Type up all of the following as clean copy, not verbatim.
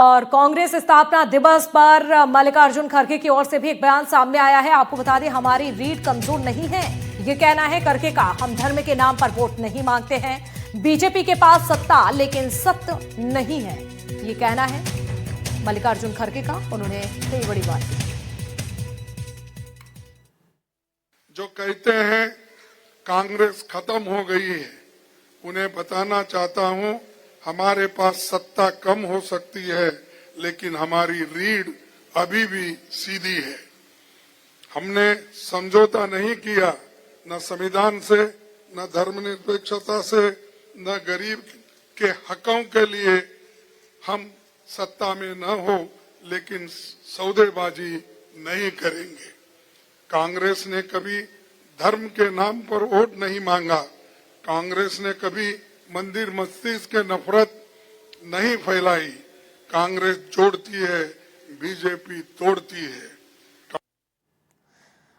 और कांग्रेस स्थापना दिवस पर मल्लिकार्जुन खड़गे की ओर से भी एक बयान सामने आया है। आपको बता दें, हमारी रीढ़ कमजोर नहीं है, ये कहना है खड़गे का। हम धर्म के नाम पर वोट नहीं मांगते हैं। बीजेपी के पास सत्ता लेकिन सत्य नहीं है, ये कहना है मल्लिकार्जुन खड़गे का। उन्होंने कई बड़ी बात की। जो कहते हैं कांग्रेस खत्म हो गई है, उन्हें बताना चाहता हूं, हमारे पास सत्ता कम हो सकती है लेकिन हमारी रीढ़ अभी भी सीधी है। हमने समझौता नहीं किया, न संविधान से, न धर्मनिरपेक्षता से, न गरीब के हकों के लिए। हम सत्ता में न हो लेकिन सौदेबाजी नहीं करेंगे। कांग्रेस ने कभी धर्म के नाम पर वोट नहीं मांगा। कांग्रेस ने कभी मंदिर मस्जिद के नफरत नहीं फैलाई। कांग्रेस जोड़ती है, बीजेपी तोड़ती है।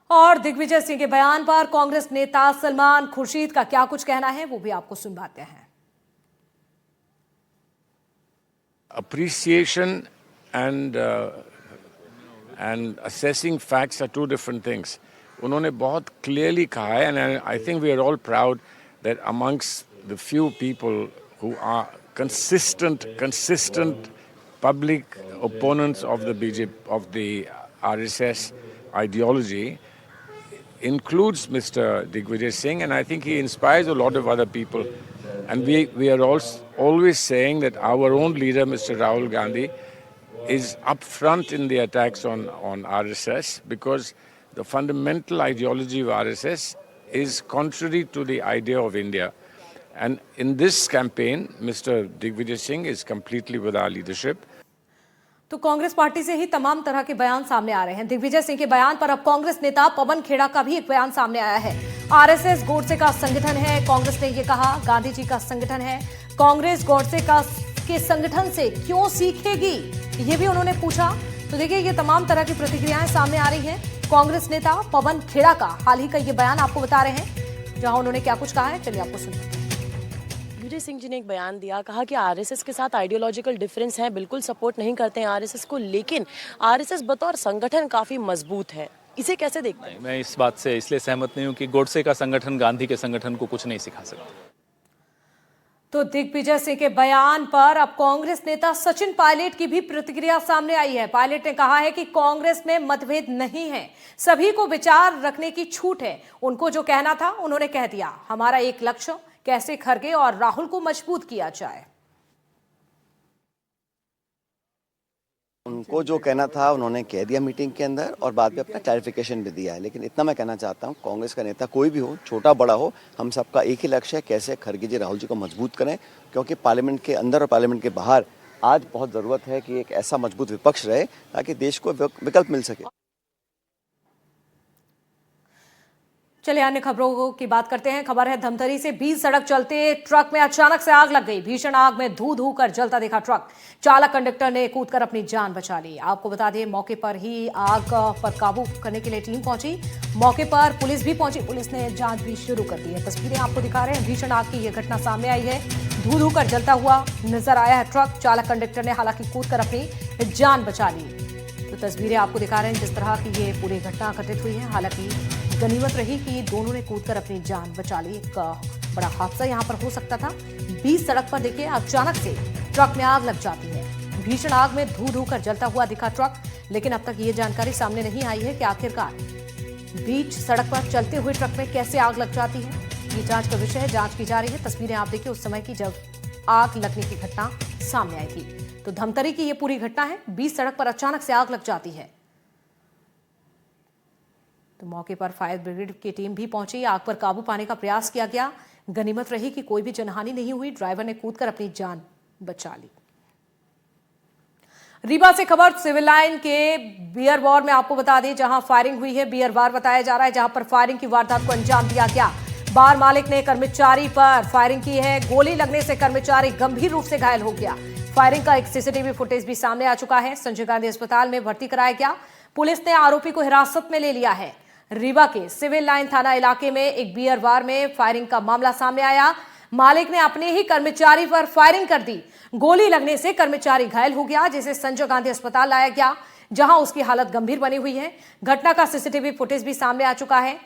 और दिग्विजय सिंह के बयान पर कांग्रेस नेता सलमान खुर्शीद का क्या कुछ कहना है, वो भी आपको सुनवाते हैं। Appreciation and assessing facts are two different things. उन्होंने बहुत clearly कहा है, and I think we are all proud that amongst the few people who are consistent public opponents of the BJP, of the RSS ideology, includes Mr. Digvijay Singh, and I think he inspires a lot of other people. And we are also always saying that our own leader, Mr. Rahul Gandhi, is up front in the attacks on RSS, because the fundamental ideology of RSS is contrary to the idea of India. And in this campaign, Mr. Digvijay Singh is completely with our leadership. तो Congress party से ही तमाम तरह के बयान सामने आ रहे हैं। दिग्विजय सिंह के बयान पर अब कांग्रेस नेता पवन खेड़ा का भी एक बयान सामने आया है। आरएसएस गोडसे का संगठन है, कांग्रेस ने ये कहा। गांधी जी का संगठन है, कांग्रेस गोडसे के संगठन से क्यों सीखेगी, ये भी उन्होंने पूछा। तो देखिए, ये तमाम तरह की प्रतिक्रियाएं सामने आ रही हैं। कांग्रेस नेता पवन खेड़ा का हाल ही का ये बयान आपको बता रहे हैं, जहां उन्होंने क्या कुछ कहा है, चलिए आपको सुनते हैं। दिग्विजय सिंह जी ने एक बयान दिया, कहा कि आरएसएस के साथ आइडियोलॉजिकल डिफरेंस है, बिल्कुल सपोर्ट नहीं करते हैं आरएसएस को, लेकिन आरएसएस बतौर संगठन काफी मजबूत है। इसे कैसे देखते हैं? मैं इस बात से इसलिए सहमत नहीं हूं कि गोडसे का संगठन गांधी के संगठन को कुछ नहीं सिखा सकता। तो दिग्विजय सिंह के बयान पर अब कांग्रेस नेता सचिन पायलट की भी प्रतिक्रिया सामने आई है। पायलट ने कहा है कि कांग्रेस में मतभेद नहीं है, सभी को विचार रखने की छूट है। उनको जो कहना था उन्होंने कह दिया। हमारा एक लक्ष्य, कैसे खड़गे और राहुल को मजबूत किया जाए। उनको जो कहना था उन्होंने कह दिया मीटिंग के अंदर, और बाद में अपना क्लैरिफिकेशन भी दिया है। लेकिन इतना मैं कहना चाहता हूं, कांग्रेस का नेता कोई भी हो, छोटा बड़ा हो, हम सबका एक ही लक्ष्य है, कैसे खड़गे जी राहुल जी को मजबूत करें। क्योंकि पार्लियामेंट के अंदर और पार्लियामेंट के बाहर आज बहुत ज़रूरत है कि एक ऐसा मजबूत विपक्ष रहे ताकि देश को विकल्प मिल सके। चलिए अन्य खबरों की बात करते हैं। खबर है धमतरी से। 20 सड़क चलते ट्रक में अचानक से आग लग गई। भीषण आग में धू धू कर जलता देखा ट्रक। चालक कंडक्टर ने कूदकर अपनी जान बचा ली। आपको बता दें, मौके पर ही आग पर काबू करने के लिए टीम पहुंची। मौके पर पुलिस भी पहुंची। पुलिस ने जांच भी शुरू कर दी है। तस्वीरें आपको दिखा रहे हैं। भीषण आग की यह घटना सामने आई है। धू धू कर जलता हुआ नजर आया है ट्रक। चालक कंडक्टर ने हालांकि कूदकर अपनी जान बचा ली। तो तस्वीरें आपको दिखा रहे हैं जिस तरह की ये पूरी घटना घटित हुई है। हालांकि गनीमत रही कि दोनों ने कूदकर अपनी जान बचा ली। एक बड़ा हादसा यहां पर हो सकता था। 20 सड़क पर देखिए अचानक से ट्रक में आग लग जाती है। भीषण आग में धू धू कर जलता हुआ दिखा ट्रक। लेकिन अब तक ये जानकारी सामने नहीं आई है कि आखिरकार बीच सड़क पर चलते हुए ट्रक में कैसे आग लग जाती है। ये जांच का विषय है, जांच की जा रही है। तस्वीरें आप देखिए उस समय की जब आग लगने की घटना सामने आई थी। तो धमतरी की ये पूरी घटना है। 20 सड़क पर अचानक से आग लग जाती है। तो मौके पर फायर ब्रिगेड की टीम भी पहुंची। आग पर काबू पाने का प्रयास किया गया। गनीमत रही कि कोई भी जनहानि नहीं हुई। ड्राइवर ने कूदकर अपनी जान बचा ली। रीवा से खबर सिविल लाइन के बियर बार में आपको बता दें, जहां फायरिंग हुई है। बियर बार बताया जा रहा है जहां पर फायरिंग की वारदात को अंजाम दिया गया। बार मालिक ने कर्मचारी पर फायरिंग की है। गोली लगने से कर्मचारी गंभीर रूप से घायल हो गया। फायरिंग का एक सीसीटीवी फुटेज भी सामने आ चुका है। संजय गांधी अस्पताल में भर्ती कराया गया। पुलिस ने आरोपी को हिरासत में ले लिया है। रीवा के सिविल लाइन थाना इलाके में एक बियर बार में फायरिंग का मामला सामने आया। मालिक ने अपने ही कर्मचारी पर फायरिंग कर दी। गोली लगने से कर्मचारी घायल हो गया, जिसे संजय गांधी अस्पताल लाया गया, जहां उसकी हालत गंभीर बनी हुई है। घटना का सीसीटीवी फुटेज भी सामने आ चुका है।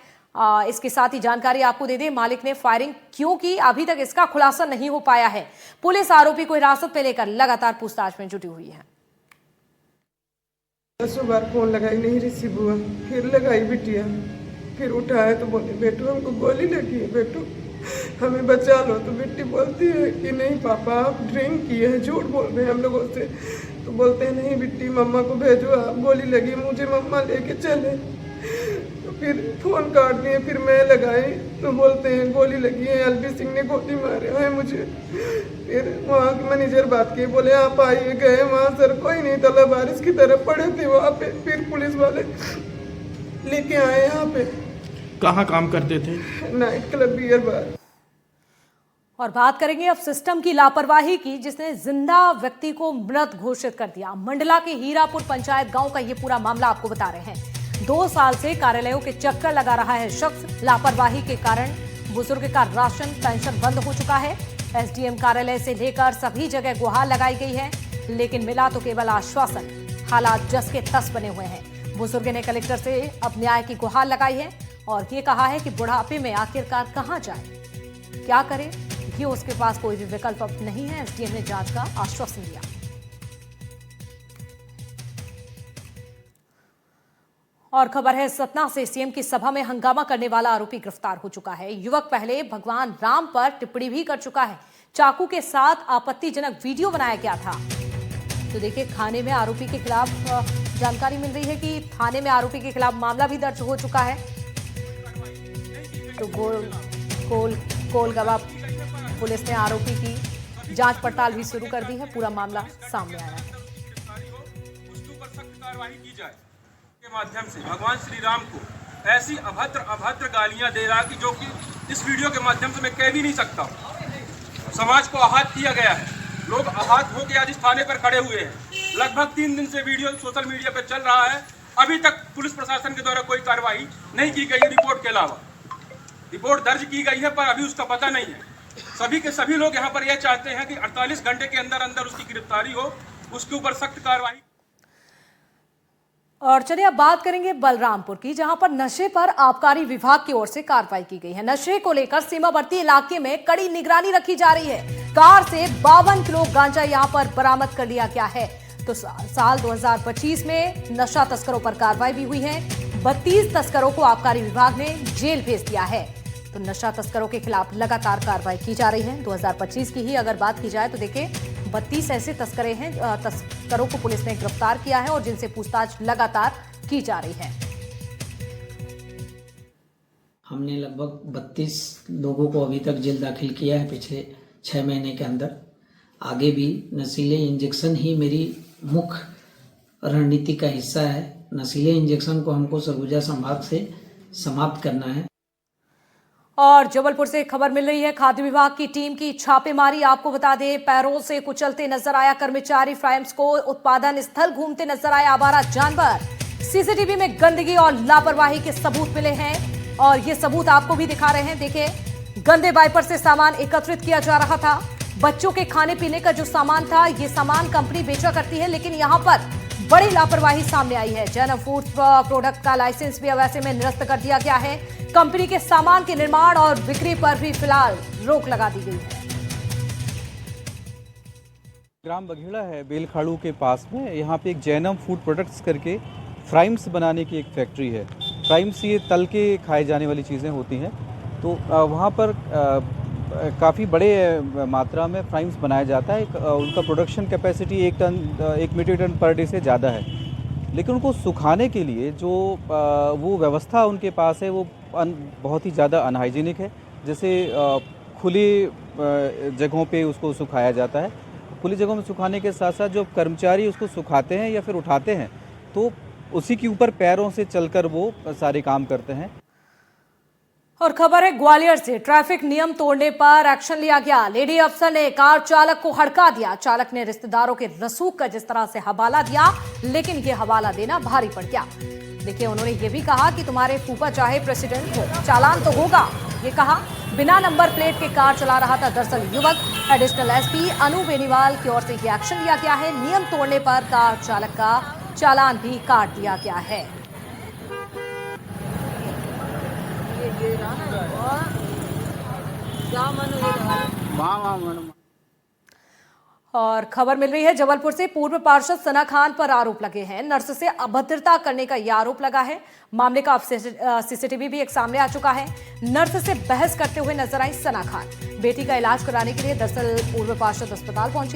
इसके साथ ही जानकारी आपको दे दें, मालिक ने फायरिंग क्यों की अभी तक इसका खुलासा नहीं हो पाया है। पुलिस आरोपी को हिरासत में लेकर लगातार पूछताछ में जुटी हुई है। 10 बार फोन लगाई, नहीं रिसीव हुआ, फिर लगाई बिटिया, फिर उठाए तो बोले बेटू हमको गोली लगी है, बेटू हमें बचा लो। तो बेटी बोलती है कि नहीं पापा आप ड्रिंक किए हैं, झूठ बोल रहे हैं हम लोगों से। तो बोलते हैं नहीं बेटी मम्मा को भेजो, आप गोली लगी मुझे, मम्मा लेके चले। तो फिर फोन काट दिए, फिर मैं लगाई तो बोलते हैं गोली लगी है, एलबी सिंह ने गोली मारे है मुझे। फिर वहाँ के मैनेजर बात किए, बोले आप आइए, गए वहाँ सर कोई नहीं था, बारिश की तरह पड़े थे वहाँ पे। फिर पुलिस वाले लेके आए यहाँ पे। कहाँ काम करते थे? Night club beer bar. और बात करेंगे अब सिस्टम की लापरवाही की, जिसने जिंदा व्यक्ति को मृत घोषित कर दिया। मंडला के हीरापुर पंचायत गांव का ये पूरा मामला आपको बता रहे हैं। 2 साल से कार्यालयों के चक्कर लगा रहा है शख्स। लापरवाही के कारण बुजुर्ग का राशन पेंशन बंद हो चुका है। एसडीएम कार्यालय से लेकर सभी जगह गुहार लगाई गई है, लेकिन मिला तो केवल आश्वासन। हालात जस के तस बने हुए हैं। बुजुर्ग ने कलेक्टर से अब न्याय की गुहार लगाई है और ये कहा है कि बुढ़ापे में आखिरकार कहां जाए, क्या करे, ये उसके पास कोई भी विकल्प अब नहीं है। एसडीएम ने जांच का आश्वासन दिया। और खबर है सतना से, सीएम की सभा में हंगामा करने वाला आरोपी गिरफ्तार हो चुका है। युवक पहले भगवान राम पर टिप्पणी भी कर चुका है। चाकू के साथ आपत्तिजनक वीडियो बनाया गया था। तो देखिए, थाने में आरोपी के खिलाफ जानकारी मिल रही है कि थाने में आरोपी के खिलाफ मामला भी दर्ज हो चुका है। तो कोलगवा पुलिस ने आरोपी की जांच पड़ताल भी शुरू कर दी है। पूरा मामला सामने आया है। के माध्यम से भगवान श्री राम को ऐसी अभद्र गालियां दे रहा कि जो कि इस वीडियो के माध्यम से मैं कह भी नहीं सकता। समाज को आहत किया गया है, लोग आहत होकर आज इस थाने पर खड़े हुए हैं। लगभग 3 दिन से वीडियो सोशल मीडिया पर चल रहा है। अभी तक पुलिस प्रशासन के द्वारा कोई कार्रवाई नहीं की गई। रिपोर्ट के अलावा रिपोर्ट दर्ज की गई है, पर अभी उसका पता नहीं है। सभी के सभी लोग यहाँ पर यह चाहते हैं कि 48 घंटे के अंदर अंदर उसकी गिरफ्तारी हो, उसके ऊपर सख्त कार्रवाई। और चलिए अब बात करेंगे बलरामपुर की, जहां पर नशे पर आबकारी विभाग की ओर से कार्रवाई की गई है। नशे को लेकर सीमावर्ती इलाके में कड़ी निगरानी रखी जा रही है। कार से 52 किलो गांजा यहां पर बरामद कर लिया गया है। तो साल 2025 में नशा तस्करों पर कार्रवाई भी हुई है। 32 तस्करों को आबकारी विभाग ने जेल भेज दिया है। तो नशा तस्करों के खिलाफ लगातार कार्रवाई की जा रही है। 2025 की ही अगर बात की जाए तो देखिए, 32 ऐसे तस्करों को पुलिस ने गिरफ्तार किया है और जिनसे पूछताछ लगातार की जा रही है। हमने लगभग 32 लोगों को अभी तक जेल दाखिल किया है पिछले 6 महीने के अंदर। आगे भी नशीले इंजेक्शन ही मेरी मुख्य रणनीति का हिस्सा है। नशीले इंजेक्शन को हमको सरगुजा संभाग से समाप्त करना है। और जबलपुर से खबर मिल रही है, खाद्य विभाग की टीम की छापेमारी। आपको बता दें, पैरों से कुचलते नजर आया कर्मचारी, फ्राइम्स को उत्पादन स्थल घूमते नजर आए आवारा जानवर। सीसीटीवी में गंदगी और लापरवाही के सबूत मिले हैं और ये सबूत आपको भी दिखा रहे हैं। देखिए, गंदे वाइपर से सामान एकत्रित किया जा रहा था। बच्चों के खाने पीने का जो सामान था, ये सामान कंपनी बेचा करती है, लेकिन यहाँ पर बड़ी लापरवाही सामने आई है। जैनब फूड्स प्रोडक्ट का लाइसेंस भी अब ऐसे में निरस्त कर दिया गया है। कंपनी के सामान के निर्माण और बिक्री पर भी फिलहाल रोक लगा दी गई है। ग्राम बघेड़ा है बेलखाड़ू के पास में, यहाँ पे एक जैनब फूड प्रोडक्ट्स करके फ्राइम्स बनाने की एक फैक्ट्री है। फ्राइम्स ये तल के खाए जाने वाली चीज़ें होती हैं। तो वहाँ पर काफ़ी बड़े मात्रा में फ्राइम्स बनाया जाता है। उनका production capacity 1 metric ton per day से ज़्यादा है। लेकिन उनको सुखाने के लिए जो वो व्यवस्था उनके पास है वो बहुत ही ज़्यादा अनहाइजीनिक है। जैसे खुली जगहों पे उसको सुखाया जाता है। खुली जगहों में सुखाने के साथ साथ जो कर्मचारी उसको सुखाते हैं या फिर उठाते हैं, तो उसी के ऊपर पैरों से चलकर वो सारे काम करते हैं। और खबर है ग्वालियर से, ट्रैफिक नियम तोड़ने पर एक्शन लिया गया। लेडी अफसर ने कार चालक को हड़का दिया। चालक ने रिश्तेदारों के रसूख का जिस तरह से हवाला दिया, लेकिन यह हवाला देना भारी पड़ गया। देखिए, उन्होंने ये भी कहा कि तुम्हारे फूफा चाहे प्रेसिडेंट हो, चालान तो होगा। ये कहा, बिना नंबर प्लेट के कार चला रहा था दरअसल युवक। एडिशनल एसपी अनु बेनीवाल की ओर से ये एक्शन लिया गया है। नियम तोड़ने पर कार चालक का चालान भी काट दिया गया है। और खबर मिल रही है जबलपुर से। पूर्व पार्षद सना खान पर आरोप लगे हैं। नर्स से अभद्रता करने का यह आरोप लगा है। मामले का सीसीटीवी भी एक सामने आ चुका है। नर्स से बहस करते हुए नजर आई सना खान। बेटी का इलाज कराने के लिए दरअसल पूर्व पार्षद अस्पताल पहुंची।